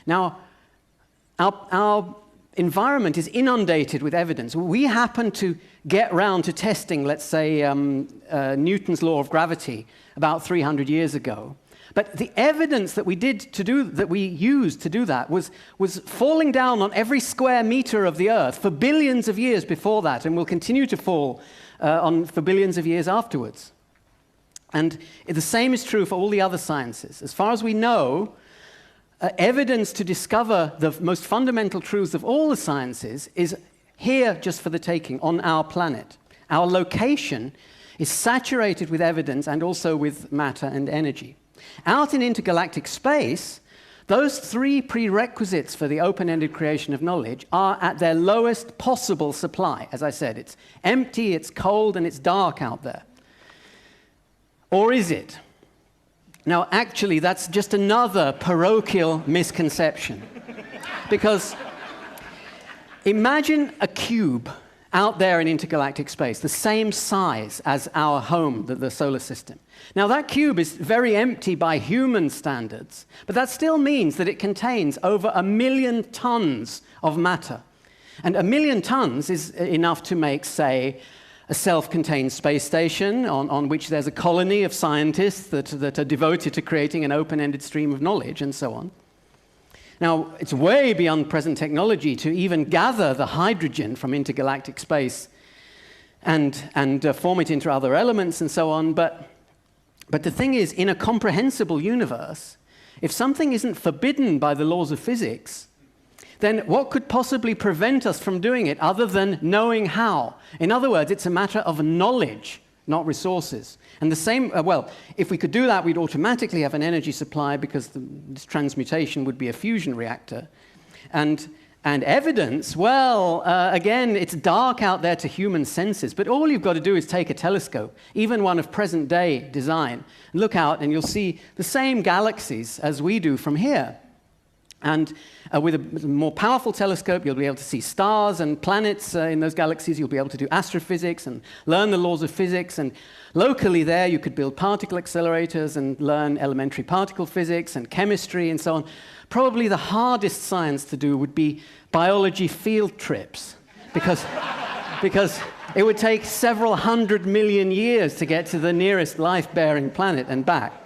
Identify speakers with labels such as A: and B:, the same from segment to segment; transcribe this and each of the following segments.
A: Now, our environment is inundated with evidence. We happen to get round to testing, let's say, Newton's law of gravity about 300 years ago. But the evidence that we used to do that was falling down on every square meter of the Earth for billions of years before that, and will continue to fall for billions of years afterwards. And the same is true for all the other sciences. As far as we know, evidence to discover the most fundamental truths of all the sciences is here just for the taking, on our planet. Our location is saturated with evidence and also with matter and energy. Out in intergalactic space, those three prerequisites for the open-ended creation of knowledge are at their lowest possible supply. As I said, it's empty, it's cold, and it's dark out there. Or is it? Now, actually, that's just another parochial misconception. Because imagine a cube out there in intergalactic space, the same size as our home, the solar system. Now, that cube is very empty by human standards, but that still means that it contains over 1 million tons of matter. And 1 million tons is enough to make, say, a self-contained space station on which there's a colony of scientists that are devoted to creating an open-ended stream of knowledge, and so on. Now, it's way beyond present technology to even gather the hydrogen from intergalactic space and form it into other elements and so on. But the thing is, in a comprehensible universe, if something isn't forbidden by the laws of physics, then what could possibly prevent us from doing it other than knowing how? In other words, it's a matter of knowledge, not resources. And the same, well, if we could do that, we'd automatically have an energy supply because this transmutation would be a fusion reactor. And evidence, well, again, it's dark out there to human senses, but all you've got to do is take a telescope, even one of present-day design, and look out and you'll see the same galaxies as we do from here. And with a more powerful telescope, you'll be able to see stars and planets in those galaxies. You'll be able to do astrophysics and learn the laws of physics. And locally there, you could build particle accelerators and learn elementary particle physics and chemistry and so on. Probably the hardest science to do would be biology field trips, because it would take several 100 million years to get to the nearest life-bearing planet and back.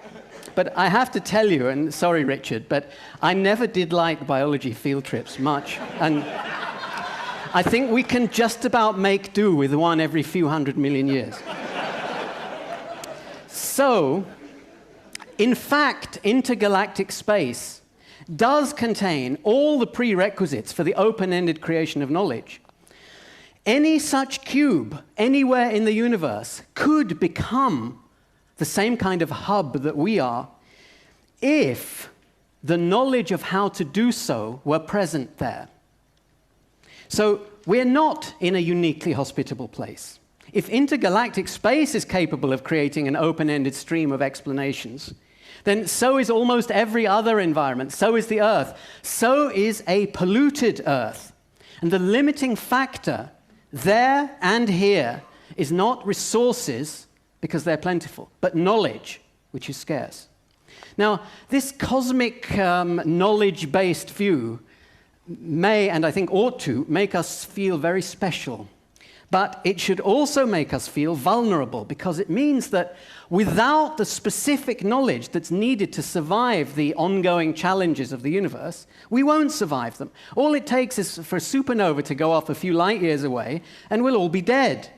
A: But I have to tell you, and sorry, Richard, but I never did like biology field trips much. And I think we can just about make do with one every few 100 million years. So, in fact, intergalactic space does contain all the prerequisites for the open-ended creation of knowledge. Any such cube anywhere in the universe could become the same kind of hub that we are, if the knowledge of how to do so were present there. So we're not in a uniquely hospitable place. If intergalactic space is capable of creating an open-ended stream of explanations, then so is almost every other environment, so is the Earth, so is a polluted Earth. And the limiting factor there and here is not resources, because they're plentiful, but knowledge, which is scarce. Now, this cosmic knowledge-based view may, and I think ought to, make us feel very special. But it should also make us feel vulnerable, because it means that without the specific knowledge that's needed to survive the ongoing challenges of the universe, we won't survive them. All it takes is for a supernova to go off a few light years away, and we'll all be dead.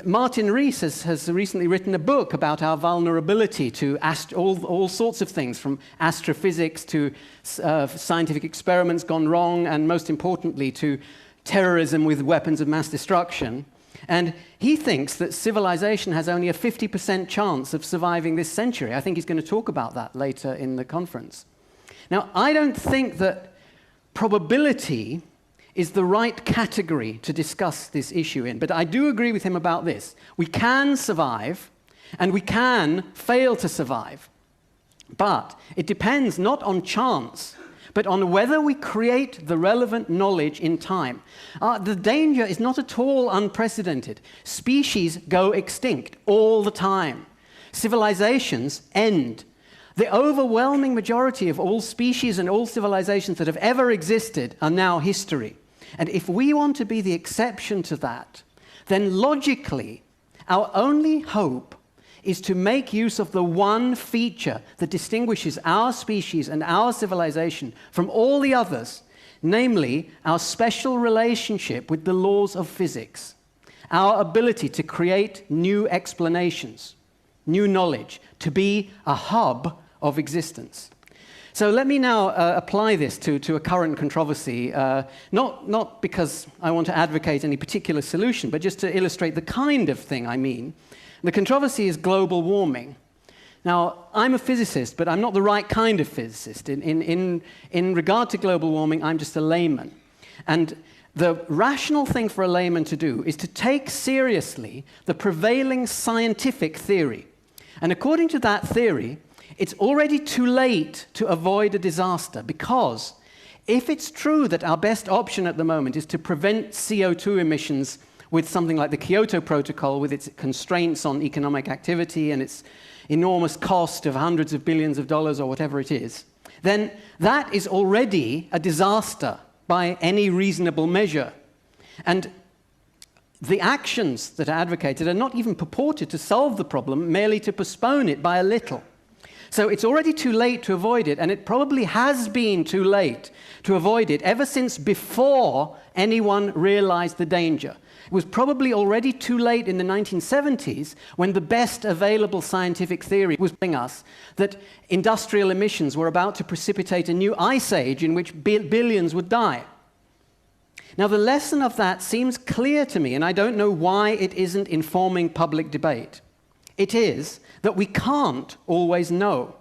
A: Martin Rees has recently written a book about our vulnerability to all sorts of things, from astrophysics to scientific experiments gone wrong, and most importantly to terrorism with weapons of mass destruction. And he thinks that civilization has only a 50% chance of surviving this century. I think he's going to talk about that later in the conference. Now, I don't think that probability is the right category to discuss this issue in. But I do agree with him about this. We can survive, and we can fail to survive. But it depends not on chance, but on whether we create the relevant knowledge in time. The danger is not at all unprecedented. Species go extinct all the time. Civilizations end. The overwhelming majority of all species and all civilizations that have ever existed are now history. And if we want to be the exception to that, then logically, our only hope is to make use of the one feature that distinguishes our species and our civilization from all the others, namely our special relationship with the laws of physics, our ability to create new explanations, new knowledge, to be a hub of existence. So let me now apply this to a current controversy, not because I want to advocate any particular solution, but just to illustrate the kind of thing I mean. The controversy is global warming. Now, I'm a physicist, but I'm not the right kind of physicist. In regard to global warming, I'm just a layman. And the rational thing for a layman to do is to take seriously the prevailing scientific theory. And according to that theory, it's already too late to avoid a disaster, because if it's true that our best option at the moment is to prevent CO2 emissions with something like the Kyoto Protocol, with its constraints on economic activity and its enormous cost of hundreds of billions of dollars or whatever it is, then that is already a disaster by any reasonable measure. And the actions that are advocated are not even purported to solve the problem, merely to postpone it by a little. So it's already too late to avoid it, and it probably has been too late to avoid it ever since before anyone realized the danger. It was probably already too late in the 1970s when the best available scientific theory was telling us that industrial emissions were about to precipitate a new ice age in which billions would die. Now, the lesson of that seems clear to me, and I don't know why it isn't informing public debate. It is that we can't always know.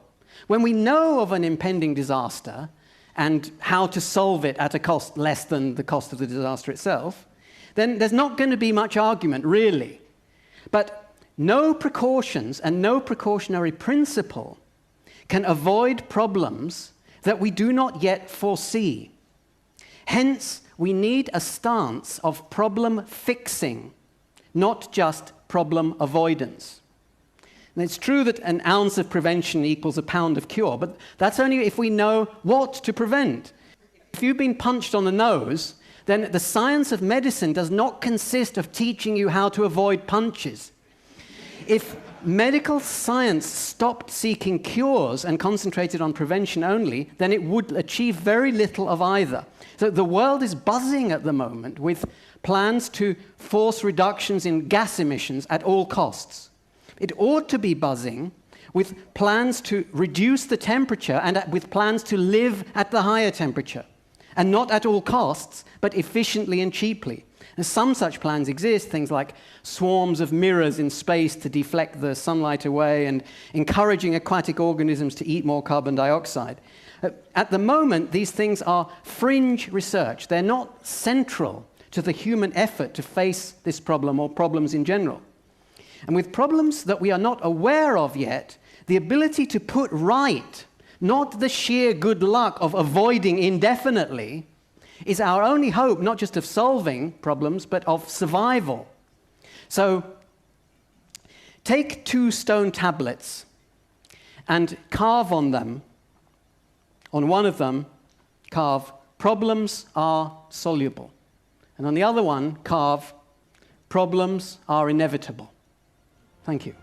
A: When we know of an impending disaster and how to solve it at a cost less than the cost of the disaster itself, then there's not going to be much argument, really. But no precautions and no precautionary principle can avoid problems that we do not yet foresee. Hence, we need a stance of problem fixing, not just problem avoidance. And it's true that an ounce of prevention equals a pound of cure, but that's only if we know what to prevent. If you've been punched on the nose, then the science of medicine does not consist of teaching you how to avoid punches. If medical science stopped seeking cures and concentrated on prevention only, then it would achieve very little of either. So the world is buzzing at the moment with plans to force reductions in gas emissions at all costs. It ought to be buzzing with plans to reduce the temperature and with plans to live at the higher temperature. And not at all costs, but efficiently and cheaply. And some such plans exist, things like swarms of mirrors in space to deflect the sunlight away and encouraging aquatic organisms to eat more carbon dioxide. At the moment, these things are fringe research. They're not central to the human effort to face this problem or problems in general. And with problems that we are not aware of yet, the ability to put right, not the sheer good luck of avoiding indefinitely, is our only hope, not just of solving problems, but of survival. So, take 2 stone tablets and carve on them, on one of them, carve, problems are soluble. And on the other one, carve, problems are inevitable. Thank you.